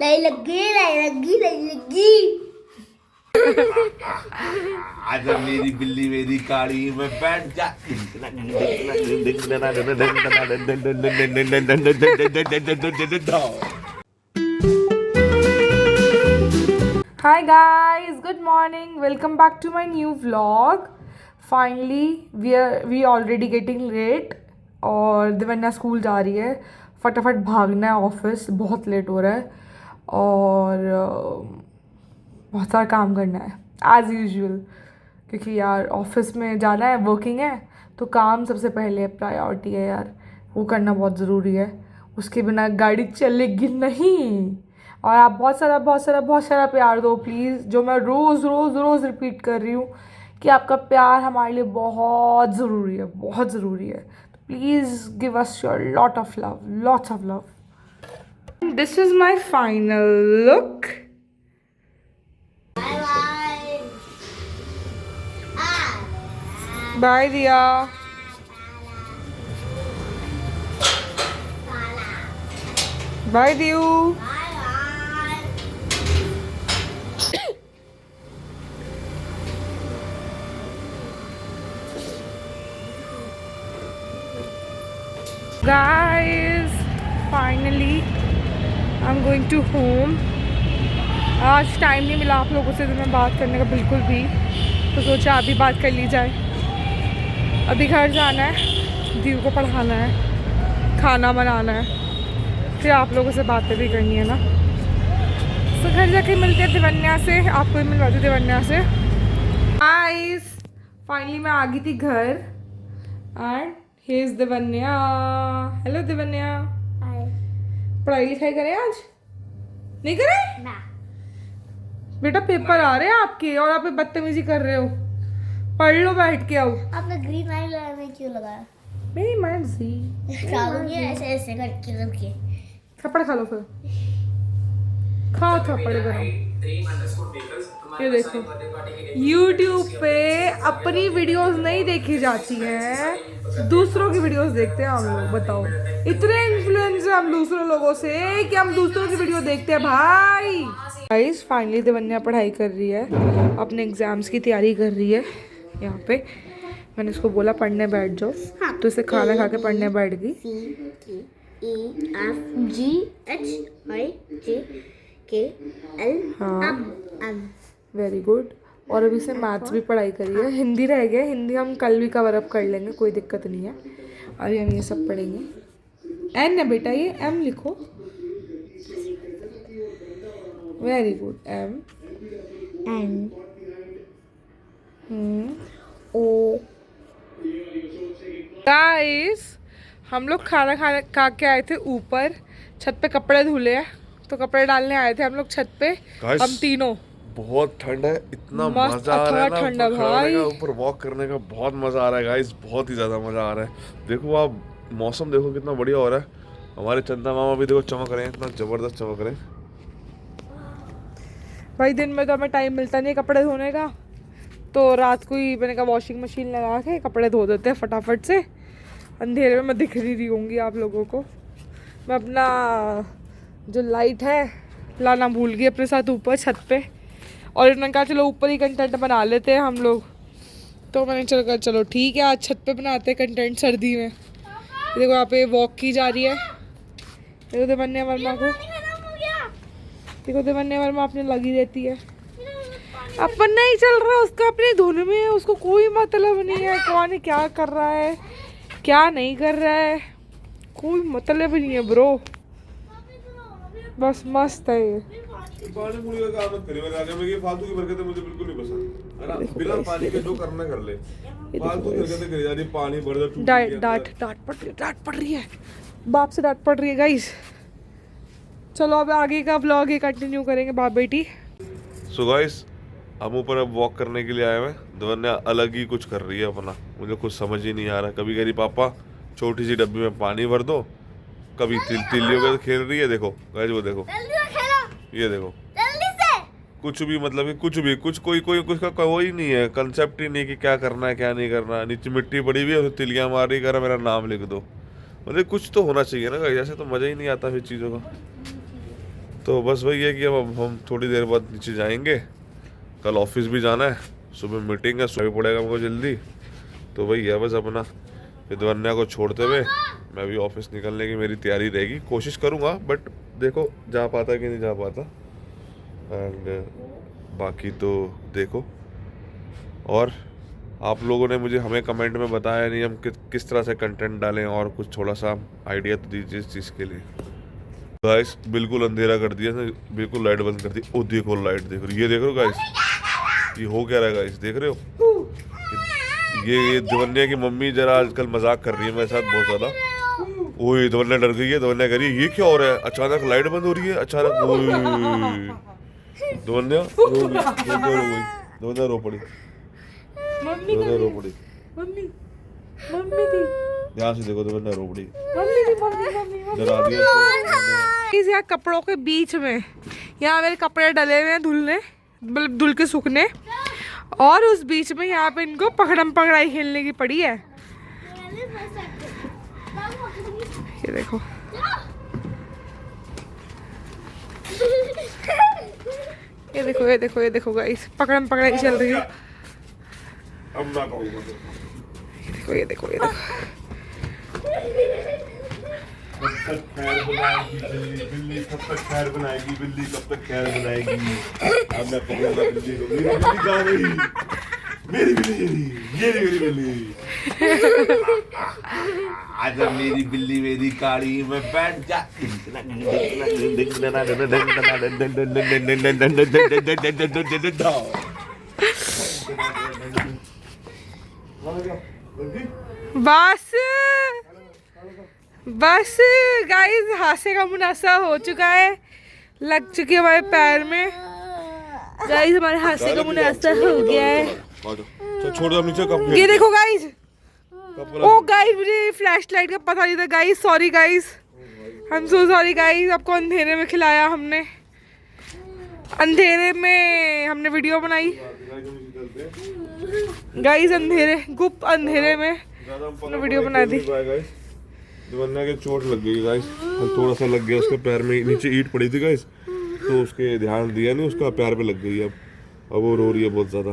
नहीं लगी नहीं लगी नहीं लगी। आज मेरी बिल्ली मेरी काड़ी में बैठ जा। Hi guys, good morning. Welcome back to my new vlog. Finally, we already getting late और दिवन्या स्कूल जा रही है. फटाफट भागना है ऑफिस, बहुत लेट हो रहा है और बहुत सारा काम करना है एज़ यूजुअल, क्योंकि यार ऑफिस में जाना है, वर्किंग है तो काम सबसे पहले है, प्रायोरिटी है यार, वो करना बहुत ज़रूरी है. उसके बिना गाड़ी चलेगी नहीं. और आप बहुत सारा प्यार दो प्लीज़, जो मैं रोज़ रिपीट कर रही हूँ कि आपका प्यार हमारे लिए बहुत ज़रूरी है. तो please give us your lots of love. This is my final look. Bye दिया. बाय दियू. Guys, finally I'm going to home. आज टाइम नहीं मिला आप लोगों से तो मैं बात करने का बिल्कुल भी, तो सोचा अभी बात कर ली जाए. अभी घर जाना है, दीव को पढ़ाना है, खाना बनाना है, फिर आप लोगों से बातें भी करनी है ना. तो घर जाके मिलते हैं दिवन्या से, आपको भी मिलवाती दिवन्या से. गाइस, फाइनली मैं आ गई थी घर एंड Here's दिवन्या. हेलो दिवन्या. पढ़ाई लिखाई करें आज? नहीं करें? ना बेटा पेपर आ रहे हैं आपके और आप बदतमीजी कर रहे हो. पढ़ लो बैठ के. आओ. आपने ग्रीन लाइन लगाने क्यों लगाया? मेरी मर्जी. खाओगे ऐसे ऐसे करके थप्पड़ खा लो फिर. खाओ थप्पड़ करो. ये देखो, YouTube पे अपनी वीडियोस नहीं देखी जाती हैं, दूसरों की वीडियोस देखते हैं हम लोग. बताओ, इतने इन्फ्लुएंस है हम दूसरे लोगों से कि हम दूसरों की वीडियो देखते हैं भाई. गाइस, फाइनली दिवन्या पढ़ाई कर रही है, अपने एग्जाम्स की तैयारी कर रही है. यहाँ पे मैंने इसको बोला पढ़ने बैठ जाओ, तो इसे खाना खा के पढ़ने बैठ गई. हाँ, वेरी गुड. और अभी से मैथ्स भी पढ़ाई करी है. हिंदी रह गया, हिंदी हम कल भी कवर अप कर लेंगे, कोई दिक्कत नहीं है. अभी हम ये सब पढ़ेंगे. एन है बेटा, ये एम लिखो. Very good. M N O. Guys, हम लोग खाना खा के आए थे ऊपर, छत पे कपड़े धुले हैं तो कपड़े डालने आए थे हम लोग छत पे. हम तीनों. बहुत ठंड है, इतना मस्त मजा आ रहा है ना ठंडा ऊपर भाई. का, ऊपर वॉक करने का बहुत मजा आ रहा है गाइस, बहुत ही ज्यादा मजा आ रहा है. देखो आप मौसम देखो कितना बढ़िया हो रहा है. हमारे चंदा मामा भी देखो चमक रहे हैं, इतना जबरदस्त चमक रहे हैं भाई. दिन में तो हमें टाइम मिलता नहीं है कपड़े धोने का, तो रात को ही मैंने कहा वॉशिंग मशीन लगा के कपड़े धो देते हैं फटाफट से. अंधेरे में मैं दिख रही होंगी आप लोगों को. मैं अपना जो लाइट है लाना भूल गई अपने साथ ऊपर छत पे, और इन्होंने कहा चलो ऊपर ही कंटेंट बना लेते हैं हम लोग. तो मैंने चलो ठीक है, आज छत पे बनाते हैं कंटेंट सर्दी में. देखो यहाँ पे वॉक की जा रही है. देखो दिवन्या वर्मा को, देखो दिवन्या वर्मा अपने लगी रहती है. अपन नहीं चल रहा उसका, अपनी धुन में है, उसको कोई मतलब नहीं है कौन क्या कर रहा है क्या नहीं कर रहा है, कोई मतलब ही नहीं है ब्रो. बस मस्त है ये. पानी पूरी का काम मत करिए मेरे आगे में, ये फालतू की हरकतें मुझे बिल्कुल नहीं पसंद है ना. बिना पानी के जो करना कर ले, फालतू की हरकतें करी जा रही. पानी भर दे. डांट पड़ रही है, बाप से डांट पड़ रही है गाइस. चलो अब आगे का व्लॉग ही कंटिन्यू करेंगे बाप बेटी. सो गाइस, हम ऊपर अब वॉक करने के लिए आए हैं. दिवन्या अलग ही कुछ कर रही है अपना, मुझे कुछ समझ ही नहीं आ रहा. कभी कह रही पापा छोटी सी डब्बी में पानी भर दो, कभी तिल्लियों के खेल रही है. देखो गाइस, वो देखो, ये देखो, कुछ भी मतलब कुछ कोई का कोई नहीं है, कंसेप्ट ही नहीं कि क्या करना है क्या नहीं करना. नीचे मिट्टी पड़ी हुई है, तिलियां मार रही, कर मेरा नाम लिख दो. मतलब कुछ तो होना चाहिए ना गाइस, ऐसे तो मजा ही नहीं आता फिर चीज़ों का. तो बस वही है कि अब हम थोड़ी देर बाद नीचे जाएंगे, कल ऑफिस भी जाना है, सुबह मीटिंग है, सुबह पड़ेगा हमको जल्दी। तो वही है बस अपना, फिर दवन्या को छोड़ते हुए मैं भी ऑफिस निकलने की मेरी तैयारी रहेगी, कोशिश करूँगा, बट देखो जा पाता कि नहीं जा पाता। एंड बाकी तो देखो, और आप लोगों ने मुझे हमें कमेंट में बताया नहीं हम किस तरह से कंटेंट डालें, और कुछ थोड़ा सा आइडिया तो दीजिए इस चीज़ के लिए। गाइस बिल्कुल अंधेरा कर दिया, बिल्कुल लाइट बंद कर दी। ओ देखो लाइट, देख रहे हो, ये देख रहे हो गाइस, ये हो क्या रहा है गाइस, देख रहे हो? ये दवन्या की मम्मी जरा आजकल मजाक कर रही है मेरे साथ बहुत ज़्यादा। ओए दवन्या डर गई है, दवन्या कह रही है ये क्या हो रहा है, अचानक लाइट बंद हो रही है अचानक। दवन्या रो गई, दवन्या रो पड़ी, दवन्या रो पड़ी। मम्मी मम्मी थी, यहाँ से देखो दवन्या रो पड़ी, मम्मी थी, मम्मी डरा दिया इसको। इस यहाँ कपड़ों के बीच में, यहाँ मेरे कपड़े डले हुए हैं धुलने, मतलब धुल के सूखने, और उस बीच में यहाँ पे इनको पकड़म पकड़ाई खेलने की पड़ी है। ये देखो, ये देखो, ये देखो, ये देखो गाइस, पकड़म पकड़ाई चल रही है। अब ना कहूँगा। ये देखो, ये देखो, ये देखो। कब तक खैर बनाएगी बिल्ली, बिल्ली कब तक खैर बनाएगी, बिल्ली कब तक खैर बनाएगी। अब मैं कहूँगा बिल्ली को, मेरी बिल्ली कहाँ गई, मेरी बिल्ली, ये मेरी बिल्ली। आज मेरी बिल्ली मेरी गाड़ी में बैठ जा। बस बस गाइस, हादसे का मुनासा हो चुका है, लग चुकी है हमारे पैर में गाइस, हमारे हादसे का मुनासा हो गया है। छोड़ दो नीचे कप। ये देखो गाइस, ओ गाइस मुझे फ्लैश लाइट का पता नहीं था guys, sorry guys, I am so sorry guys. आपको अंधेरे में खिलाया हमने, अंधेरे में हमने वीडियो बनाई गाइस, अंधेरे गुप्त अंधेरे में हमने वीडियो बना दी। दवन्या के चोट लग गई गाइस, थोड़ा सा लग गया उसके पैर में, नीचे ईंट पड़ी थी गाइस, तो उसके ध्यान दिया नहीं, उसका पैर पे लग गई। अब वो रो रही है बहुत ज़्यादा।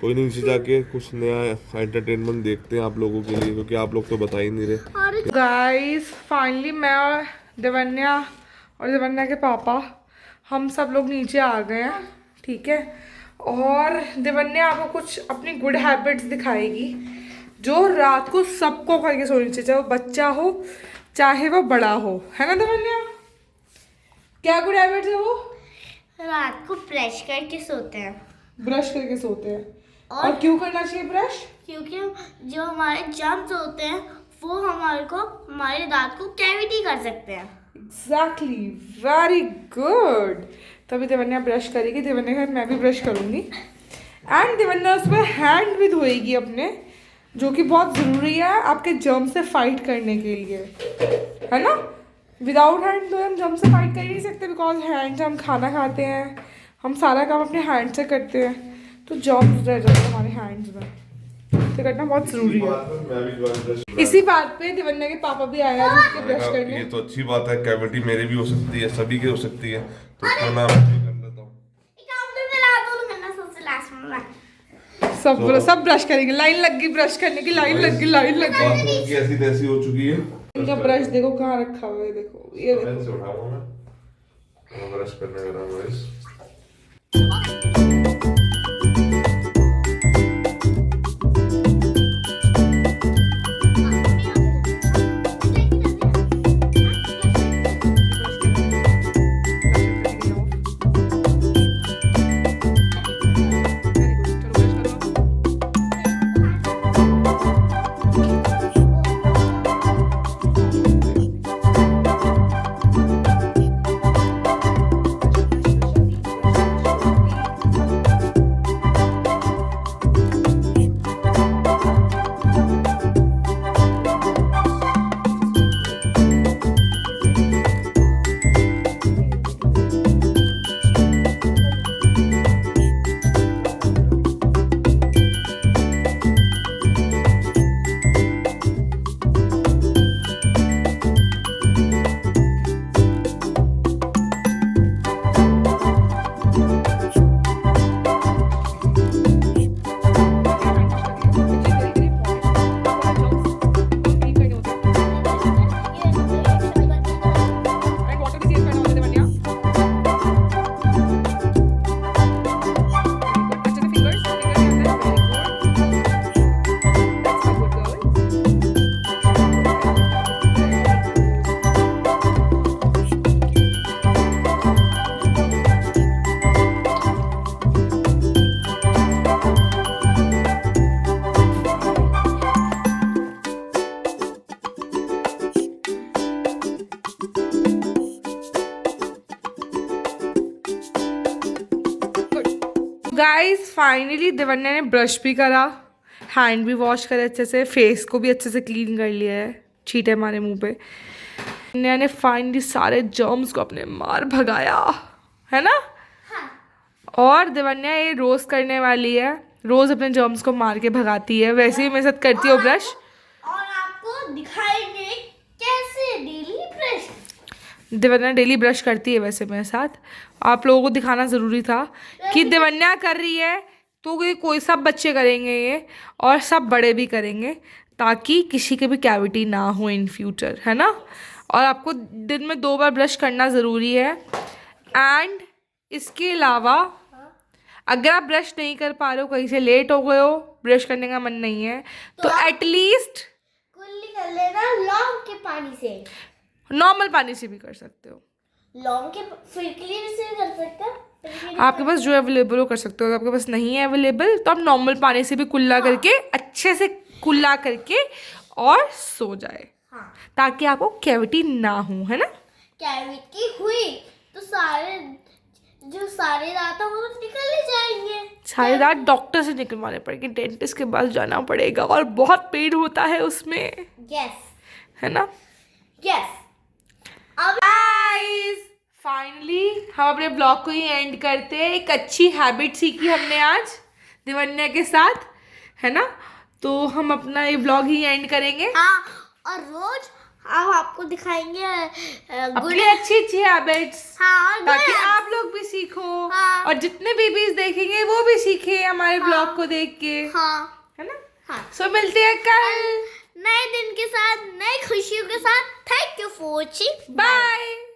कोई नहीं, नीचे जाके कुछ नया एंटरटेनमेंट देखते हैं आप लोगों के लिए, क्योंकि आप लोग तो बता ही नहीं रहे। गाइस फाइनली मैं और दवन्या और दवन्या के पापा, हम सब लोग नीचे आ गए हैं, ठीक है। और दवन्या आपको कुछ अपनी गुड हैबिट्स दिखाएगी, जो रात को सबको करके सोनी चाहिए, चाहे वो बच्चा हो चाहे वो बड़ा हो, है ना दवन्या? क्या गुड हैबिट्स है वो? रात को ब्रश करके सोते हैं। ब्रश करके सोते हैं। और क्यों करना चाहिए ब्रश? क्योंकि जो हमारे जर्म्स होते हैं वो हमारे दांत को कैविटी कर सकते हैं। Exactly, very good. तभी दवन्या ब्रश करेगी, दवन्या के साथ मैं भी ब्रश करूँगी, एंड दवन्या उसमें हैंड भी धोएगी अपने, जो कि बहुत ज़रूरी है आपके जर्म से फाइट करने के लिए, है ना। विदाउट हैंड तो हम जर्म से फाइट कर ही नहीं सकते, बिकॉज हैंड से हम खाना खाते हैं, हम सारा काम अपने हैंड से करते हैं, तो जर्म्स रह जाते हैं हमारे हैंड्स में, तो करना बहुत ज़रूरी है। इसी बात पे दवन्या के पापा भी आए हैं उसके ब्रश करने। ये तो अच्छी बात है, कैविटी मेरी भी हो सकती है, सभी की हो सकती है, तो क्यों ना मैं भी कर लेता हूँ। सब ब्रश करेंगे, लाइन लग गई ब्रश करने की, लाइन लग गई। बाथरूम की ऐसी तैसी हो चुकी है। इनका ब्रश देखो कहाँ रखा हुआ है, देखो ये देखो। पेन से उठाऊंगा मैं, ब्रश करने का नाम है। गाइस फाइनली दिवन्या ने ब्रश भी करा, हैंड भी वॉश करे अच्छे से, फेस को भी अच्छे से क्लीन कर लिया है, छींटे हमारे मुंह पे। दिवन्या ने फाइनली सारे जर्म्स को अपने मार भगाया है ना। और दिवन्या ये रोज करने वाली है, रोज अपने जर्म्स को मार के भगाती है, वैसे ही मेरे साथ करती हो ब्रश। और आपको दिखाएंगे कैसे डेली ब्रश। दिवन्या डेली ब्रश करती है वैसे मेरे साथ, आप लोगों को दिखाना ज़रूरी था कि दिवन्या कर रही है तो ये कोई सब बच्चे करेंगे ये, और सब बड़े भी करेंगे, ताकि किसी के भी कैविटी ना हो इन फ्यूचर, है ना। और आपको दिन में 2 बार ब्रश करना ज़रूरी है। एंड इसके अलावा अगर आप ब्रश नहीं कर पा रहे हो, कहीं से लेट हो गए हो, ब्रश करने का मन नहीं है, तो एटलीस्ट कुल्ली कर लेना लौंग के पानी से, नॉर्मल पानी से भी कर सकते हो। लौंग के फिरकी से भी कर सकते हो, आपके पास जो अवेलेबल हो कर सकते हो, अगर आपके पास नहीं है अवेलेबल तो आप नॉर्मल पानी से भी कुल्ला करके, अच्छे से कुल्ला करके और सो जाए, हाँ, ताकि आपको कैविटी ना हो, है ना। कैविटी हुई तो सारे दांत वो तो निकल ही जाएंगे। सारे दांत डॉक्टर से निकलवाने पड़ेंगे, डेंटिस्ट के पास जाना पड़ेगा, और बहुत पेन होता है उसमें, यस है ना। यस। अब गाइस फाइनली हम अपने ब्लॉग को ही एंड करते हैं। एक अच्छी हैबिट सीखी हमने आज दिवन्या के साथ, है ना। तो हम अपना ये ब्लॉग ही एंड करेंगे। हाँ, और रोज हम आपको दिखाएंगे अपनी अच्छी हैबिट्स, हाँ, और ताकि good आप लोग भी सीखो, हाँ, और जितने बेबीज देखेंगे वो भी सीखे हमारे ब्लॉग को देख के, हाँ, है ना। हाँ। सो मिलते हैं कल नए दिन के साथ, नई खुशियों के साथ। Thank you for watching. Bye.